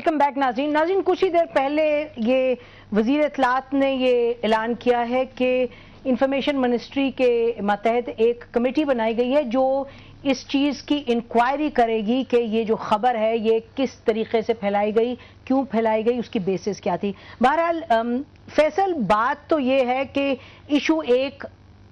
Welcome back ناظرین کچھ ہی دیر پہلے یہ وزیر اطلاعات نے یہ اعلان کیا ہے کہ انفارمیشن منسٹری کے ماتحت ایک کمیٹی بنائی گئی ہے جو اس چیز کی انکوائری کرے گی کہ یہ جو خبر ہے یہ کس طریقے سے پھیلائی گئی، کیوں پھیلائی گئی، اس کی بیسس کیا تھی۔ بہرحال فیصل، بات تو یہ ہے کہ ایشو ایک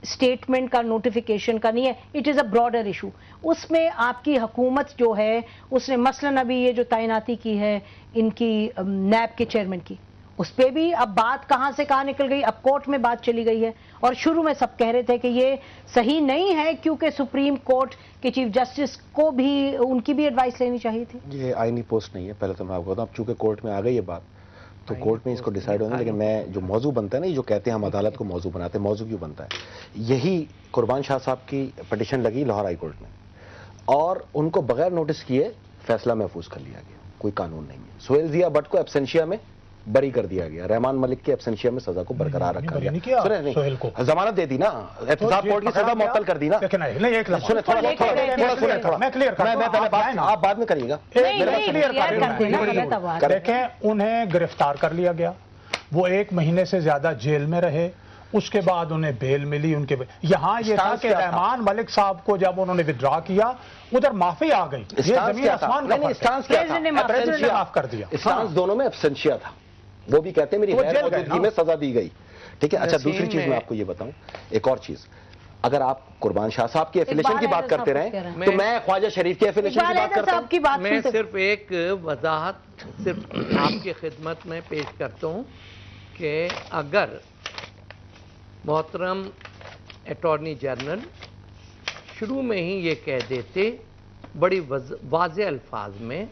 اسٹیٹمنٹ کا، نوٹیفیکیشن کا نہیں ہے، it is a broader issue. اس میں آپ کی حکومت جو ہے اس نے مثلاً ابھی یہ جو تعیناتی کی ہے ان کی نیب کے چیئرمین کی، اس پہ بھی اب بات کہاں سے کہاں نکل گئی، اب کورٹ میں بات چلی گئی ہے، اور شروع میں سب کہہ رہے تھے کہ یہ صحیح نہیں ہے کیونکہ سپریم کورٹ کے چیف جسٹس کو بھی ان کی بھی ایڈوائس لینی چاہیے تھی۔ یہ آئینی پوسٹ نہیں ہے، پہلے تو میں آپ کو بتاؤں، اب چونکہ کورٹ میں آ گئی یہ بات تو کورٹ میں اس کو ڈیسائیڈ ہونا، لیکن میں جو موضوع بنتا ہے نا، یہ جو کہتے ہیں ہم عدالت کو موضوع بناتے ہیں، موضوع کیوں بنتا ہے؟ یہی قربان شاہ صاحب کی پٹیشن لگی لاہور ہائی کورٹ میں اور ان کو بغیر نوٹس کیے فیصلہ محفوظ کر لیا گیا، کوئی قانون نہیں ہے۔ سہیل ضیاء بٹ کو ایبسینشیا میں بری کر دیا گیا، رحمان ملک کے ایبسینشیا میں سزا کو برقرار رکھا گیا، ضمانت دے دی نا، احتساب کورٹ کی سزا معطل کر دی نا۔ آپ بعد میں کریے گا، دیکھیں انہیں گرفتار کر لیا گیا، وہ 1 مہینے سے زیادہ جیل میں رہے، اس کے بعد انہیں بیل ملی۔ ان کے یہاں یہ تھا کہ رحمان ملک صاحب کو جب انہوں نے ودرا کیا ادھر معافی آ گئی، یہ زمین آسمان کا پریزیڈنٹ نے معاف کر دیا۔ اسٹانس دونوں میں ایبسینشیا تھا، وہ بھی کہتے ہیں میری غیر موجودگی میں سزا دی گئی، ٹھیک ہے۔ اچھا دوسری چیز میں آپ کو یہ بتاؤں، ایک اور چیز، اگر آپ قربان شاہ صاحب کی ایفیلیشن کی بات کرتے رہیں تو میں خواجہ شریف کی ایفیلیشن کی بات کرتا ہوں۔ میں صرف ایک وضاحت صرف آپ کی خدمت میں پیش کرتا ہوں کہ اگر محترم اٹارنی جنرل شروع میں ہی یہ کہہ دیتے بڑی واضح الفاظ میں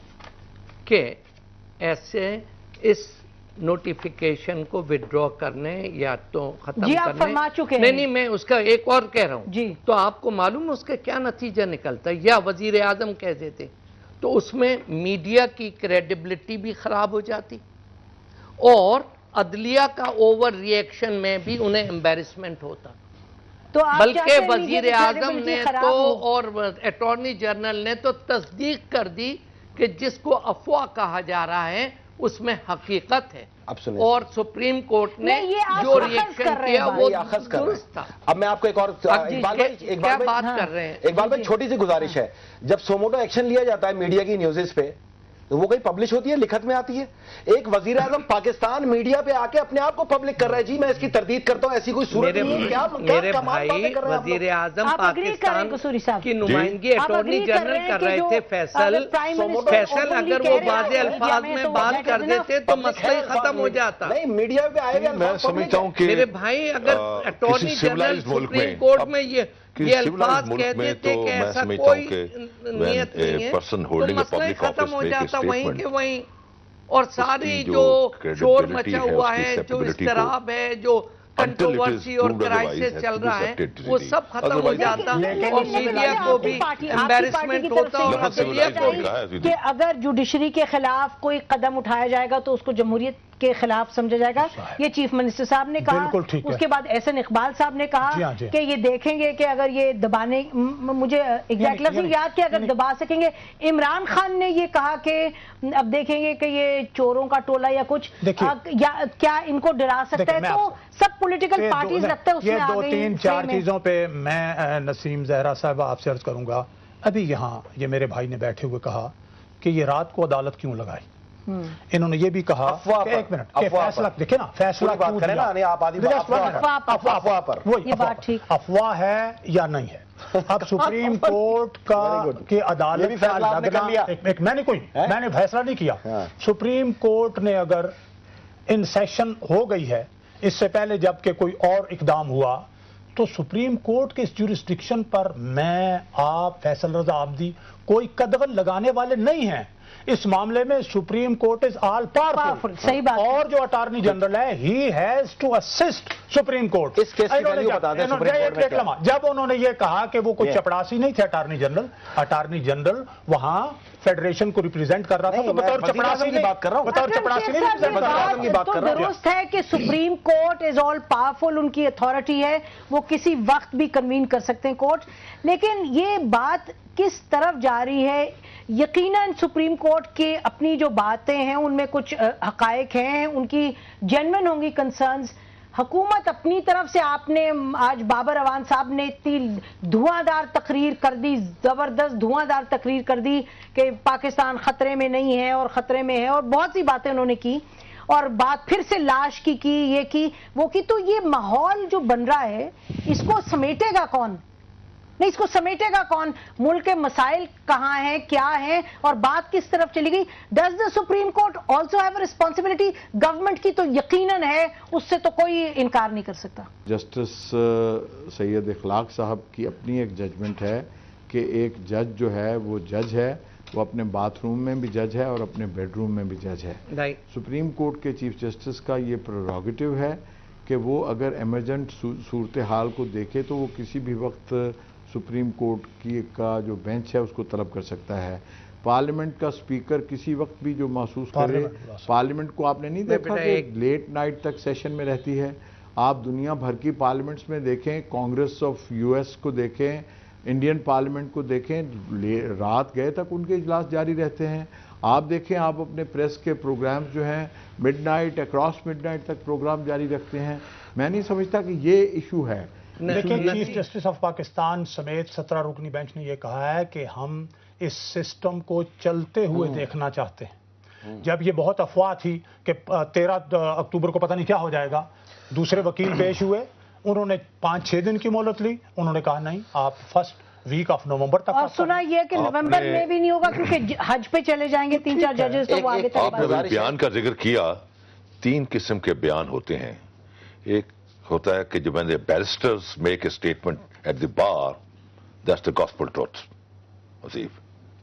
کہ ایسے اس نوٹیفیکیشن کو وڈرا کرنے یا تو ختم کرنے، آپ فرما چکے ہیں۔ نہیں میں اس کا ایک اور کہہ رہا ہوں، تو آپ کو معلوم اس کا کیا نتیجہ نکلتا ہے؟ یا وزیر اعظم کہہ دیتے تو اس میں میڈیا کی کریڈیبلٹی بھی خراب ہو جاتی اور عدلیہ کا اوور ری ایکشن میں بھی انہیں امبیرسمنٹ ہوتا، بلکہ وزیر اعظم نے تو اور اٹارنی جنرل نے تو تصدیق کر دی کہ جس کو افواہ کہا جا رہا ہے اس میں حقیقت ہے، اور سپریم کورٹ نے جو ری ایکشن کیا وہ درست تھا۔ اب میں آپ کو ایک اور بات کر رہے ہیں، اقبال بھائی چھوٹی سی گزارش ہے، جب سوموٹو ایکشن لیا جاتا ہے میڈیا کی نیوزز پہ وہ کہیں پبلش ہوتی ہے، لکھت میں آتی ہے؟ ایک وزیر اعظم پاکستان میڈیا پہ آ کے اپنے آپ کو پبلک کر رہا ہے، جی میں اس کی تردید کرتا ہوں، ایسی کوئی صورت نہیں ہے۔ میرے بھائی وزیر اعظم پاکستان کی نمائندگی اٹارنی جنرل کر رہے تھے، فیصل اگر وہ واضح الفاظ میں بات کر دیتے تو مسئلہ ختم ہو جاتا۔ نہیں میڈیا پہ آئے گا، میں سمجھتا ہوں کہ میرے بھائی اگر اٹارنی جنرل سپریم کورٹ میں یہ الفاظ کہہ دیتے کہ ایسا کوئی نیت نہیں ہے تو مسئلہ ختم ہو جاتا وہیں کہ وہیں، اور ساری جو شور مچا ہوا ہے، جو اضطراب ہے، جو کنٹروورسی اور کرائسس چل رہا ہے، وہ سب ختم ہو جاتا اور میڈیا کو بھی امبیرسمنٹ ہوتا اور عدلیہ کو بھی۔ کہ اگر جوڈیشری کے خلاف کوئی قدم اٹھایا جائے گا تو اس کو جمہوریت کے خلاف سمجھا جائے گا، یہ چیف منسٹر صاحب نے کہا، اس کے بعد احسن اقبال صاحب نے کہا کہ یہ دیکھیں گے کہ اگر یہ دبانے، مجھے ایگزیکٹ لفظ یاد کہ اگر دبا سکیں گے۔ عمران خان نے یہ کہا کہ اب دیکھیں گے کہ یہ چوروں کا ٹولہ یا کچھ کیا ان کو ڈرا سکتا ہے، تو سب پولیٹیکل پارٹیز لگتا ہے اس میں آ گئی۔ یہ 2-3-4 چیزوں پہ میں نسیم زہرا صاحبہ آپ سے عرض کروں گا۔ ابھی یہاں یہ میرے بھائی نے بیٹھے ہوئے کہا کہ یہ رات کو عدالت کیوں لگائی، انہوں نے یہ بھی کہا کہ ایک منٹ کہ فیصلہ دیکھیں نا، فیصلہ کیوں دیا، افواہ ہے یا نہیں ہے؟ اب سپریم کورٹ کی عدالت کا لگنا، میں نے فیصلہ نہیں کیا، سپریم کورٹ نے اگر ان سیشن ہو گئی ہے اس سے پہلے جب کہ کوئی اور اقدام ہوا تو سپریم کورٹ کے اس جورسڈکشن پر میں، آپ، فیصل رضا عابدی کوئی قدغن لگانے والے نہیں ہیں۔ اس معاملے میں supreme court is all powerful, صحیح بات، اور جو اٹارنی جنرل ہے he has to assist supreme court. اس کیس کی ویلیو بتا دیں سپریم کورٹ میں کیا؟ جب انہوں نے یہ کہا کہ وہ کوئی چپڑاسی نہیں تھے اٹارنی جنرل وہاں فیڈریشن کو ریپرزینٹ کر رہا تھا، تو بطور چپڑاسی کی بات کر رہا ہوں، بطور چپڑاسی نہیں بات کر رہا ہوں۔ درست ہے کہ supreme court is all powerful, ان کی اتھارٹی ہے، وہ کسی وقت بھی کنوین کر سکتے ہیں کورٹ، لیکن یہ بات کس طرف جا رہی ہے؟ یقیناً سپریم کورٹ کی اپنی جو باتیں ہیں ان میں کچھ حقائق ہیں, ان کی جینوئن ہوں گی کنسرنز. حکومت اپنی طرف سے, آپ نے آج بابر اعوان صاحب نے اتنی دھواں دار تقریر کر دی, زبردست دھواں دار تقریر کر دی کہ پاکستان خطرے میں نہیں ہے اور خطرے میں ہے, اور بہت سی باتیں انہوں نے کی, اور بات پھر سے لاش کی یہ کی وہ کی. تو یہ ماحول جو بن رہا ہے اس کو سمیٹے گا کون؟ نہیں, اس کو سمیٹے گا کون؟ ملک کے مسائل کہاں ہیں, کیا ہیں, اور بات کس طرف چلی گئی؟ Does the supreme court also have a responsibility? Government کی تو یقیناً ہے, اس سے تو کوئی انکار نہیں کر سکتا. جسٹس سید اخلاق صاحب کی اپنی ایک ججمنٹ ہے کہ ایک جج جو ہے وہ جج ہے, وہ اپنے باتھ روم میں بھی جج ہے اور اپنے بیڈ روم میں بھی جج ہے. سپریم کورٹ کے چیف جسٹس کا یہ پریروگیٹو ہے کہ وہ اگر ایمرجنٹ صورتحال کو دیکھے تو وہ کسی بھی وقت سپریم کورٹ کا جو بینچ ہے اس کو طلب کر سکتا ہے. پارلیمنٹ کا اسپیکر کسی وقت بھی جو محسوس کرے, پارلیمنٹ کو آپ نے نہیں دیکھا کہ ایک لیٹ نائٹ تک سیشن میں رہتی ہے. آپ دنیا بھر کی پارلیمنٹس میں دیکھیں, کانگریس آف یو ایس کو دیکھیں, انڈین پارلیمنٹ کو دیکھیں, رات گئے تک ان کے اجلاس جاری رہتے ہیں. آپ دیکھیں, آپ اپنے پریس کے پروگرامز جو ہیں mid night, across mid night تک پروگرام جاری رکھتے ہیں. میں نہیں سمجھتا کہ یہ ایشو ہے. لیکن چیف جسٹس آف پاکستان سمیت 17 رکنی بینچ نے یہ کہا ہے کہ ہم اس سسٹم کو چلتے ہوئے دیکھنا چاہتے ہیں. جب یہ بہت افواہ تھی کہ 13 اکتوبر کو پتہ نہیں کیا ہو جائے گا, دوسرے وکیل پیش ہوئے, انہوں نے 5-6 دن کی مہلت لی, انہوں نے کہا نہیں آپ فرسٹ ویک آف نومبر تک. اور سنا یہ کہ نومبر میں بھی نہیں ہوگا کیونکہ حج پہ چلے جائیں گے 3-4 ججز, تو وہ آگے آپ نے بیان کا ذکر کیا, 3 قسم کے بیان ہوتے ہیں. ایک ہوتا ہے کہ جب barristers make a statement at the bar, that's the gospel truth.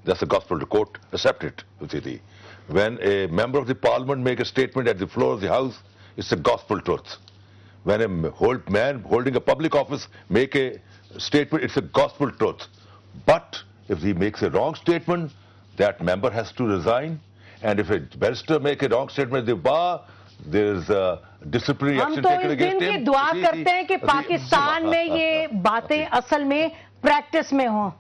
That's the gospel to court, accept it. When a member of the parliament make a statement at the floor of the house, it's a gospel truth. When a man holding a public office make a statement, it's a gospel truth. But if he makes a wrong statement, that member has to resign. And if a barrister make a wrong statement at the bar, there is a disciplinary action taken against him. ہم تو اس دن کی دعا کرتے ہیں کہ پاکستان میں یہ باتیں اصل میں پریکٹس میں ہوں.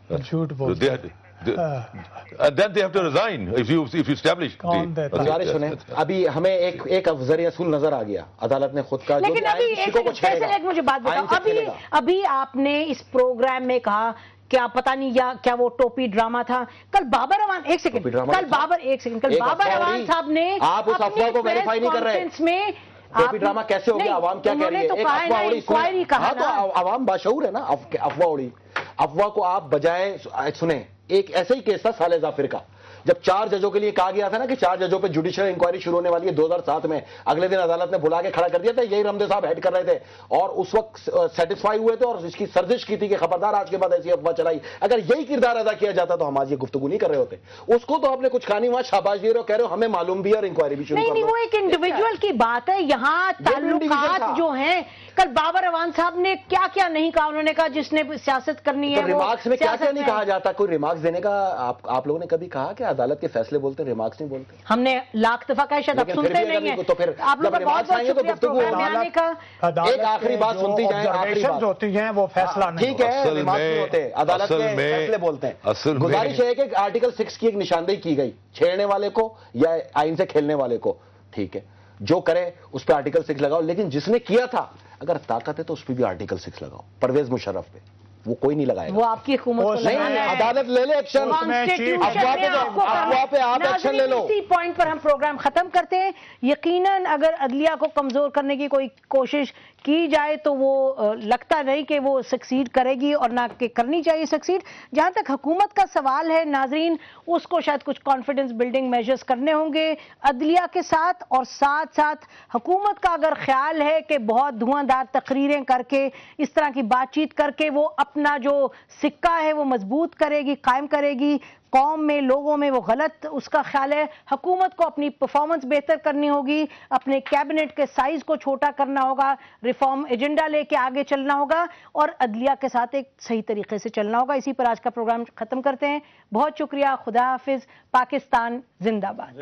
جھوٹ بولتے ہیں. Then they have to resign if you establish. سنیں, ابھی ہمیں ایک افزر اصول نظر آ گیا, عدالت نے خود کا جو لیکن ایک مجھے بات بتاؤ, ابھی آپ نے اس پروگرام میں کہا کیا پتہ نہیں یا کیا وہ ٹوپی ڈرامہ تھا. کل بابر اعوان کل بابر اعوان صاحب نے آپ اس افواہ کو ویریفائی نہیں کر رہے میں ٹوپی ڈرامہ کیسے ہو گیا, عوام کیا کہہ رہی ہے, ہاں تو عوام باشعور ہے نا, افواہ اڑی. افواہ کو آپ بجائے سنیں, ایک ایسا ہی کیس تھا سالہ ظافر کا, جب 4 ججوں کے لیے کہا گیا تھا نا کہ 4 ججوں پہ جوڈیشل انکوائری شروع ہونے والی ہے 2007 میں, اگلے دن عدالت نے بلا کے کھڑا کر دیا تھا, یہی رمدے صاحب ہیڈ کر رہے تھے, اور اس وقت سیٹسفائی ہوئے تھے اور اس کی سرزش کی تھی کہ خبردار آج کے بعد ایسی افواہ چلائی. اگر یہی کردار ادا کیا جاتا تو ہم آج یہ گفتگو نہیں کر رہے ہوتے. اس کو تو آپ نے کچھ کہانی وہاں شاباش دے رہے ہو, کہہ رہے ہو ہمیں معلوم بھی اور انکوائری بھی شروع کر نہیں, وہ ایک انڈیویجول کی بات ہے. یہاں تعلقات جو ہیں, کل بابر اعوان صاحب نے کیا کیا نہیں کہا, انہوں نے کہا جس نے سیاست کرنی ہے. ریمارکس میں کیا کیا نہیں کہا جاتا, کوئی ریمارکس دینے کا آپ لوگوں نے کبھی کہا کہ عدالت کے فیصلے بولتے ریمارکس نہیں بولتے؟ ہم نے لاکھ دفعہ کہا, شاید آپ سنتے نہیں ہیں. تو پھر آپ لوگ کا بہت بہت شکریہ پروگرام میں آنے کا. ایک آخری بات سنتی جائیں, آخری بات ہوتی ہیں وہ فیصلہ نہیں, ٹھیک ہے, ریمارکس نہیں ہوتے, عدالت کے فیصلے بولتے ہیں. گزارش ہے کہ آرٹیکل 6 کی ایک نشاندہی کی گئی, چھیڑنے والے کو یا آئین سے کھیلنے والے کو, ٹھیک ہے, جو کرے اس پہ آرٹیکل 6 لگاؤ, لیکن جس نے کیا تھا اگر طاقت ہے تو اس پہ بھی آرٹیکل 6 لگاؤ. پرویز مشرف پہ وہ کوئی نہیں لگائے گا, وہ آپ کی حکومت نہیں, عدالت لے لے ایکشن, افواہ پہ آپ ایکشن لے لو. اسی پوائنٹ پر ہم پروگرام ختم کرتے ہیں. یقیناً اگر عدلیہ کو کمزور کرنے کی کوئی کوشش کی جائے تو وہ لگتا نہیں کہ وہ سکسیڈ کرے گی, اور نہ کہ کرنی چاہیے سکسیڈ. جہاں تک حکومت کا سوال ہے ناظرین, اس کو شاید کچھ کانفیڈنس بلڈنگ میجرز کرنے ہوں گے عدلیہ کے ساتھ, اور ساتھ ساتھ حکومت کا اگر خیال ہے کہ بہت دھواں دار تقریریں کر کے, اس طرح کی بات چیت کر کے وہ اپنا جو سکہ ہے وہ مضبوط کرے گی, قائم کرے گی, قوم میں لوگوں میں وہ غلط اس کا خیال ہے. حکومت کو اپنی پرفارمنس بہتر کرنی ہوگی, اپنے کیبنٹ کے سائز کو چھوٹا کرنا ہوگا, ریفارم ایجنڈا لے کے آگے چلنا ہوگا, اور عدلیہ کے ساتھ ایک صحیح طریقے سے چلنا ہوگا. اسی پر آج کا پروگرام ختم کرتے ہیں. بہت شکریہ, خدا حافظ, پاکستان زندہ باد.